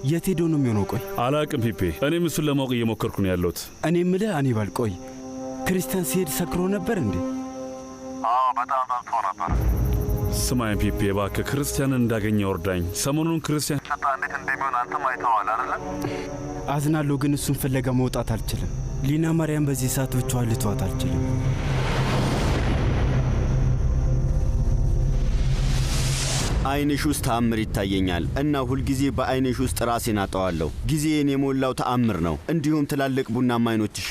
የት ሄዶ ነው የሚሆነው? ቆይ አላቅም ፒፔ። እኔም እሱን ለማወቅ እየሞከርኩ ነው ያለሁት። እኔ የምልህ አኒባል፣ ቆይ ክርስቲያን ሲሄድ ሰክሮ ነበር እንዴ? አዎ በጣም ጠጥቶ ነበር። ስማኝ ፒፔ እባክህ ክርስቲያንን እንዳገኘ ወርዳኝ። ሰሞኑን ክርስቲያን ሸጣ እንዴት እንደሚሆን አንተም አይተዋል አይደለ? አዝናለሁ፣ ግን እሱን ፍለጋ መውጣት አልችልም። ሊና ማርያም በዚህ ሰዓት ብቻዋን ልተዋት አልችልም። አይንሽ ውስጥ ተአምር ይታየኛል እና ሁልጊዜ በአይንሽ ውስጥ ራሴን አጠዋለሁ። ጊዜን የሞላው ተአምር ነው። እንዲሁም ትላልቅ ቡናማ አይኖችሽ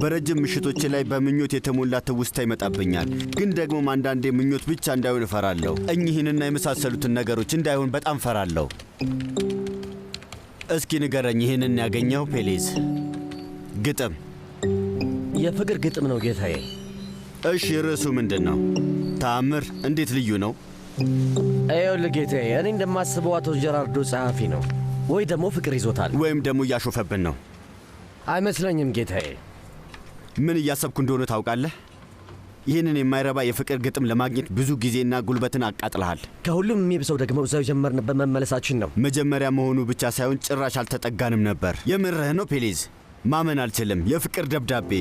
በረጅም ምሽቶች ላይ በምኞት የተሞላ ትውስታ ይመጣብኛል። ግን ደግሞ አንዳንዴ ምኞት ብቻ እንዳይሆን እፈራለሁ። እኚህንና የመሳሰሉትን ነገሮች እንዳይሆን በጣም እፈራለሁ። እስኪ ንገረኝ፣ ይህንን ያገኘው ፔሌዝ ግጥም የፍቅር ግጥም ነው ጌታዬ። እሺ ርዕሱ ምንድን ነው? ተአምር እንዴት ልዩ ነው? ይኸውልህ ጌታዬ፣ እኔ እንደማስበው አቶ ጀራርዶ ጸሐፊ ነው ወይ ደግሞ ፍቅር ይዞታል ወይም ደግሞ እያሾፈብን ነው። አይመስለኝም ጌታዬ። ምን እያሰብኩ እንደሆነ ታውቃለህ? ይህንን የማይረባ የፍቅር ግጥም ለማግኘት ብዙ ጊዜና ጉልበትን አቃጥለሃል። ከሁሉም የሚብሰው ደግሞ እዛው የጀመርንበት መመለሳችን ነው። መጀመሪያ መሆኑ ብቻ ሳይሆን ጭራሽ አልተጠጋንም ነበር። የምርህ ነው ፔሌዝ? ማመን አልችልም። የፍቅር ደብዳቤ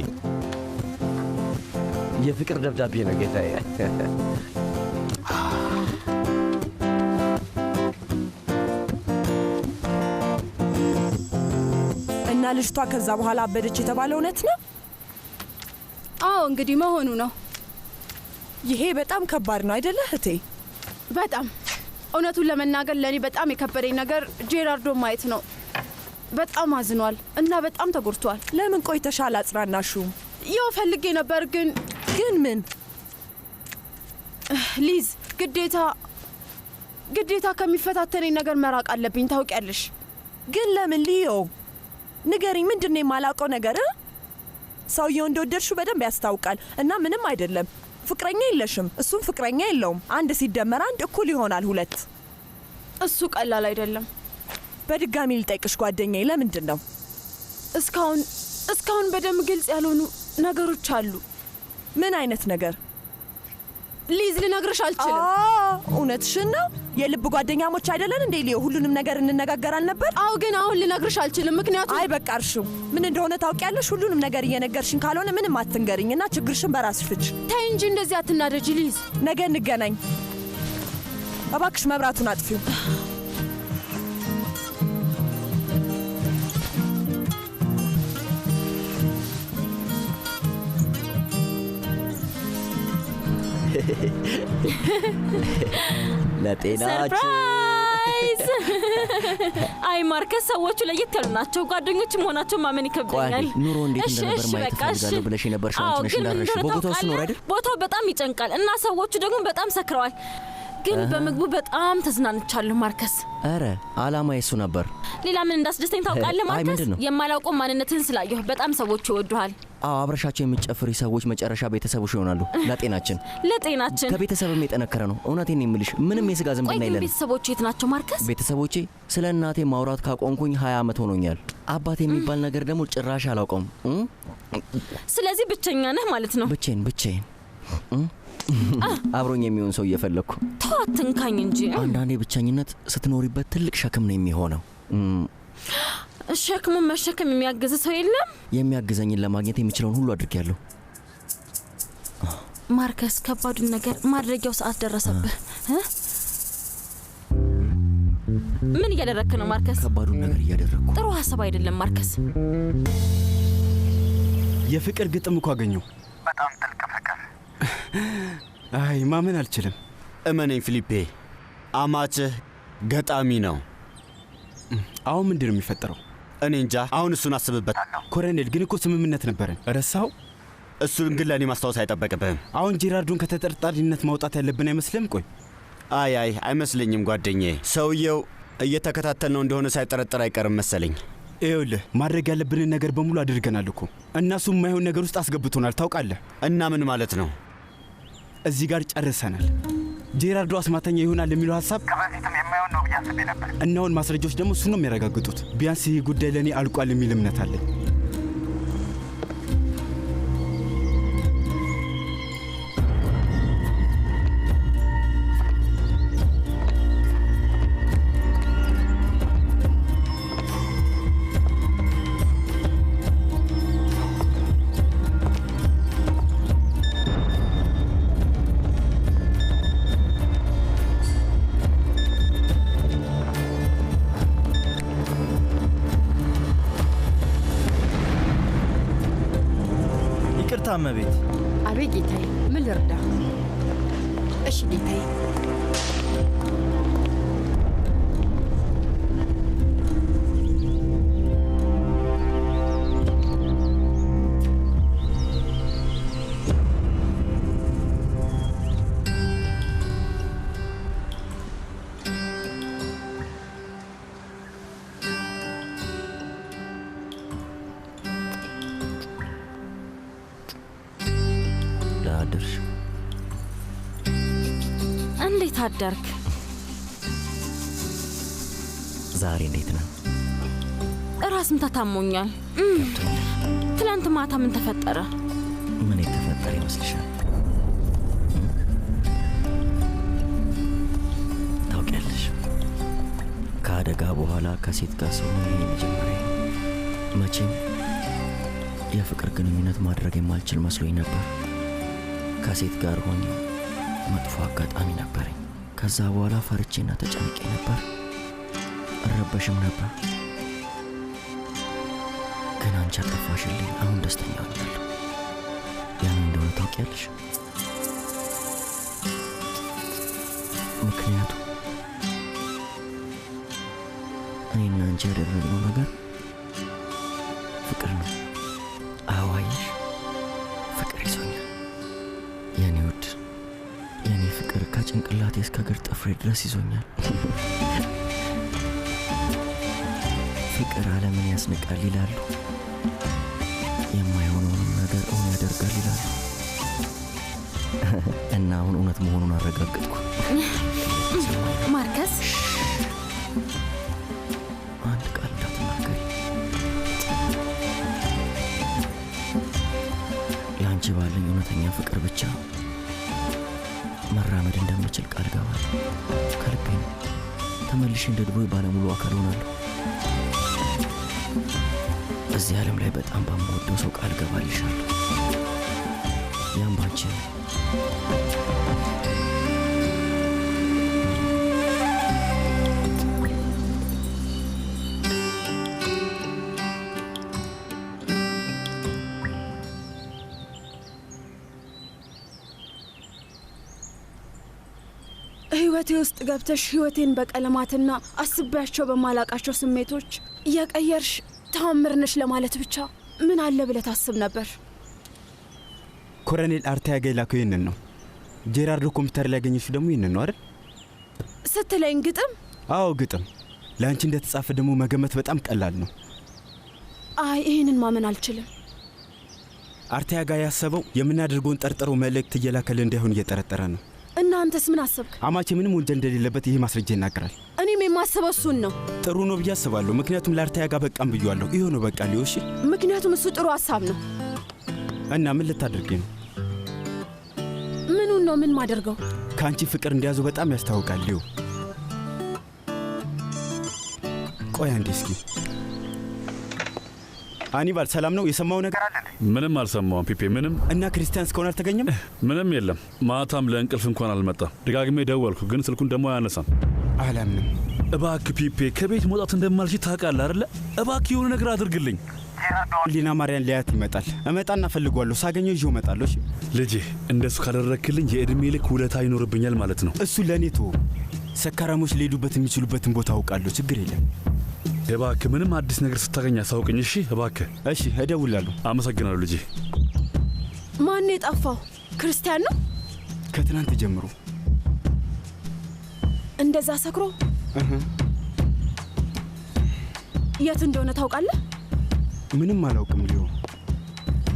የፍቅር ደብዳቤ ነው ጌታዬ። እና ልጅቷ ከዛ በኋላ አበደች የተባለው እውነት ነው? አዎ እንግዲህ መሆኑ ነው። ይሄ በጣም ከባድ ነው አይደለ እህቴ? በጣም እውነቱን ለመናገር ለኔ በጣም የከበደኝ ነገር ጄራርዶ ማየት ነው። በጣም አዝኗል እና በጣም ተጎድቷል። ለምን ቆይተሻል አጽናናሹም? ያው ፈልጌ ነበር ግን ምን ሊዝ ግዴታ ከሚፈታተነኝ ነገር መራቅ አለብኝ ታውቂያለሽ። ግን ለምን ሊዮ ንገሪኝ፣ ምንድነው የማላውቀው ነገር? ሰውየው እንደወደድሽው በደንብ ያስታውቃል እና ምንም አይደለም። ፍቅረኛ የለሽም፣ እሱም ፍቅረኛ የለውም። 1 ሲደመር 1 እኩል ይሆናል 2። እሱ ቀላል አይደለም። በድጋሚ ልጠይቅሽ ጓደኛዬ፣ ለምንድን ነው እስካሁን በደንብ ግልጽ ያልሆኑ ነገሮች አሉ። ምን አይነት ነገር? ሊዝ ልነግርሽ አልችልም። እውነትሽን ነው? የልብ ጓደኛሞች አይደለን እንዴ ሊዮ? ሁሉንም ነገር እንነጋገራል ነበር። አዎ ግን አሁን ልነግርሽ አልችልም ምክንያቱም አይ በቃ እርሺው። ምን እንደሆነ ታውቂያለሽ። ሁሉንም ነገር እየነገርሽን ካልሆነ ምንም አትንገሪኝና ችግርሽን በራስሽ ፍች። ተይ እንጂ እንደዚህ አትናደጂ ሊዝ። ነገ እንገናኝ። እባክሽ መብራቱን አጥፊው። ለጤናችሁ ሰርፕራይዝ! አይ ማርከስ፣ ሰዎቹ ለየት ያሉ ናቸው። ጓደኞች መሆናቸው ማመን ይከብደኛል። ኑሮ እንዴት እንደነበር ማየት ፈልጋለሁ ብለሽ የነበር ሻንቺ ነሽ እንዳረሽ። ቦታው እሱ ነው አይደል? ቦታው በጣም ይጨንቃል እና ሰዎቹ ደግሞ በጣም ሰክረዋል። ግን በምግቡ በጣም ተዝናንቻለሁ ማርከስ። አረ አላማ የሱ ነበር። ሌላ ምን እንዳስደስተኝ ታውቃለህ ማርከስ? የማላውቀው ማንነትህን ስላየሁ በጣም ሰዎቹ ይወዱሃል። አዎ አብረሻቸው የሚጨፍሪ ሰዎች መጨረሻ ቤተሰቦች ይሆናሉ። ለጤናችን ከቤተሰብም የጠነከረ ነው። እውነቴን የምልሽ ምንም የስጋ ዝምድና የለም። ቤተሰቦቼ የት ናቸው ማርከስ? ቤተሰቦቼ ስለ እናቴ ማውራት ካቆምኩኝ 20 ዓመት ሆኖኛል። አባቴ የሚባል ነገር ደግሞ ጭራሽ አላውቀውም። ስለዚህ ብቸኛ ነህ ማለት ነው? ብቻዬን አብሮኝ የሚሆን ሰው እየፈለኩ። ተው አትንካኝ እንጂ። አንዳንዴ ብቸኝነት ስትኖሪበት ትልቅ ሸክም ነው የሚሆነው። ሸክሙን መሸከም የሚያግዝ ሰው የለም? የሚያግዘኝን ለማግኘት የሚችለውን ሁሉ አድርጌያለሁ። ማርከስ፣ ከባዱን ነገር ማድረጊያው ሰዓት ደረሰብህ። ምን እያደረክ ነው ማርከስ? ከባዱን ነገር እያደረኩ። ጥሩ ሐሳብ አይደለም ማርከስ። የፍቅር ግጥም እኮ አገኘው። በጣም ጥልቅ ፍቅር። አይ ማመን አልችልም። እመነኝ ፊሊፔ፣ አማችህ ገጣሚ ነው። አሁን ምንድነው የሚፈጠረው? እኔ እንጃ። አሁን እሱን አስብበታለሁ። ኮሎኔል፣ ግን እኮ ስምምነት ነበረን። ረሳው? እሱን ግን ለእኔ ማስታወስ አይጠበቅብህም። አሁን ጄራርዶን ከተጠርጣሪነት ማውጣት ያለብን አይመስልም? ቆይ አይመስለኝም ጓደኛዬ። ሰውየው እየተከታተልነው እንደሆነ ሳይጠረጠር አይቀርም መሰለኝ። ይኸውልህ ማድረግ ያለብንን ነገር በሙሉ አድርገናል እኮ። እናሱ የማይሆን ነገር ውስጥ አስገብቶናል ታውቃለህ። እና ምን ማለት ነው? እዚህ ጋር ጨርሰናል። ጄራርዶ አስማተኛ ይሆናል የሚለው ሐሳብ ከበፊትም የማይሆን ነው ብዬ አስቤ ነበር። እናውን ማስረጃዎች ደግሞ እሱ ነው የሚያረጋግጡት። ቢያንስ ይህ ጉዳይ ለእኔ አልቋል የሚል እምነት አለኝ። እመቤት። አቤት ጌታዬ፣ ምን ልርዳ? እሺ ጌታዬ። እንዴት አደርክ? ዛሬ እንዴት ነው? ራስ ምታት ታሞኛል። ትላንት ማታ ምን ተፈጠረ? ምን የተፈጠረ ይመስልሻል? ታውቂያለሽ፣ ከአደጋ በኋላ ከሴት ጋር ስሆን ይሄ መጀመሪያ መቼም የፍቅር ግንኙነት ማድረግ የማልችል መስሎኝ ነበር። ከሴት ጋር ሆኜ መጥፎ አጋጣሚ ነበረኝ። ከዛ በኋላ ፈርቼና ተጨንቄ ነበር፣ እረበሽም ነበር። ግን አንቺ አጠፋሽልኝ። አሁን ደስተኛ ሆኛለሁ። ያንን እንደሆነ ታውቂያለሽ? ምክንያቱም እኔና አንቺ ያደረግነው ነገር ፍቅር ነው። አዋይሽ ፍቅር ይዞኛል የኔ ውድ። የኔ ፍቅር ከጭንቅላቴ እስከ እግር ጥፍሬ ድረስ ይዞኛል። ፍቅር ዓለምን ያስንቃል ይላሉ፣ የማይሆነውንም ነገር እውን ያደርጋል ይላሉ። እና አሁን እውነት መሆኑን አረጋግጥኩ። ማርከስ፣ አንድ ቃል እንዳትናገሪ። ለአንቺ ባለኝ እውነተኛ ፍቅር ብቻ መራመድ እንደምችል ቃል ገባለሁ። ከልቤ ነው። ተመልሼ እንደ ድሮ ባለሙሉ አካል ሆናለሁ። እዚህ ዓለም ላይ በጣም በምወደው ሰው ቃል ገባልሻለሁ። ያም ባንቺ ነው። ህይወቴ ውስጥ ገብተሽ ህይወቴን በቀለማትና አስቤያቸው በማላቃቸው ስሜቶች እየቀየርሽ ተአምር ነሽ ለማለት ብቻ ምን አለ ብለህ ታስብ ነበር? ኮሎኔል አርታያጋ የላከው ይህንን ነው። ጄራርዶ ኮምፒውተር ላይ ያገኘሽው ደግሞ ይህንን ነው አይደል? ስትለኝ ግጥም? አዎ ግጥም። ለአንቺ እንደተጻፈ ደግሞ መገመት በጣም ቀላል ነው። አይ ይህንን ማመን አልችልም። አርታያጋ ያሰበው የምናደርገውን ጠርጥሮ መልእክት እየላከልን እንዳይሆን እየጠረጠረ ነው። እናንተስ ምን አሰብክ? አማቼ ምንም ወንጀል እንደሌለበት ይሄ ማስረጃ ይናገራል። እኔም የማስበው እሱን ነው። ጥሩ ነው ብዬ አስባለሁ። ምክንያቱም ለአርታያጋ በቃም ብዬዋለሁ። ይሄ ነው በቃ ሊዮሽ። ምክንያቱም እሱ ጥሩ ሀሳብ ነው። እና ምን ልታደርጊ ነው? ምኑን ነው ምን ማደርገው? ከአንቺ ፍቅር እንደያዙ በጣም ያስታውቃል ሊዮ። ቆይ አንዴ እስኪ። አኒባል ሰላም ነው? የሰማው ነገር አለ እንዴ? ምንም አልሰማውም ፒፔ፣ ምንም። እና ክርስቲያን እስካሁን አልተገኘም? ምንም የለም። ማታም ለእንቅልፍ እንኳን አልመጣም። ደጋግሜ ደወልኩ፣ ግን ስልኩን ደግሞ አያነሳም። አላምንም። እባክህ ፒፔ፣ ከቤት መውጣት እንደማልችል ታውቃለህ አይደለ? እባክህ የሆነ ነገር አድርግልኝ። ሊና ማርያን ሊያት ይመጣል። እመጣና ፈልጓለሁ። ሳገኘው ይዤው እመጣለሁ። እሺ ልጄ፣ እንደሱ ካደረክልኝ የእድሜ ልክ ውለታ ይኖርብኛል ማለት ነው። እሱ ለእኔ ተወው። ሰካራሞች ሊሄዱበት የሚችሉበትን ቦታ አውቃለሁ። ችግር የለም። እባክህ ምንም አዲስ ነገር ስታገኝ አሳውቅኝ። እሺ እባክህ። እሺ እደውላለሁ። አመሰግናለሁ ልጄ። ማን የጠፋው? ክርስቲያን ነው? ከትናንት ጀምሮ እንደዛ ሰክሮ የት እንደሆነ ታውቃለህ? ምንም አላውቅም ሊዮ።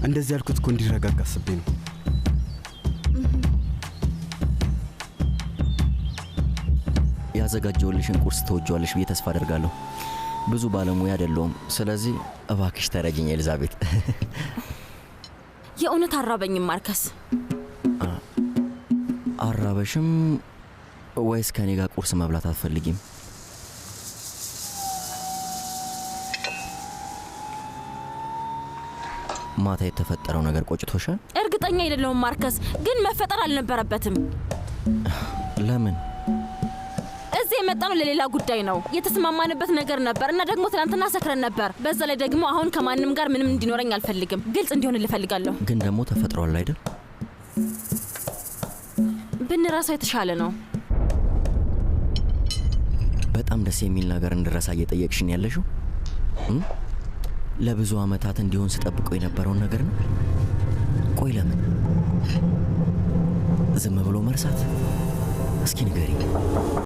እንደዚህ ያልኩት እኮ እንዲረጋጋ አስቤ ነው። ያዘጋጀውልሽን ቁርስ ተወጇለሽ ብዬ ተስፋ አደርጋለሁ። ብዙ ባለሙያ አይደለሁም። ስለዚህ እባክሽ ተረጅኝ ኤልዛቤት። የእውነት አራበኝም ማርከስ። አራበሽም ወይስ ከኔ ጋር ቁርስ መብላት አትፈልጊም? ማታ የተፈጠረው ነገር ቆጭቶሻል? እርግጠኛ አይደለሁም ማርከስ፣ ግን መፈጠር አልነበረበትም። ለምን? እዚህ የመጣነው ለሌላ ጉዳይ ነው። የተስማማንበት ነገር ነበር እና ደግሞ ትናንትና ሰክረን ነበር። በዛ ላይ ደግሞ አሁን ከማንም ጋር ምንም እንዲኖረኝ አልፈልግም። ግልጽ እንዲሆን እፈልጋለሁ። ግን ደግሞ ተፈጥሯል አይደል? ብንረሳው የተሻለ ነው። በጣም ደስ የሚል ነገር እንድረሳ እየጠየቅሽኝ ያለሽው ለብዙ ዓመታት እንዲሆን ስጠብቀው የነበረውን ነገር ነው። ቆይ ለምን ዝም ብሎ መርሳት? እስኪ ንገሪኝ።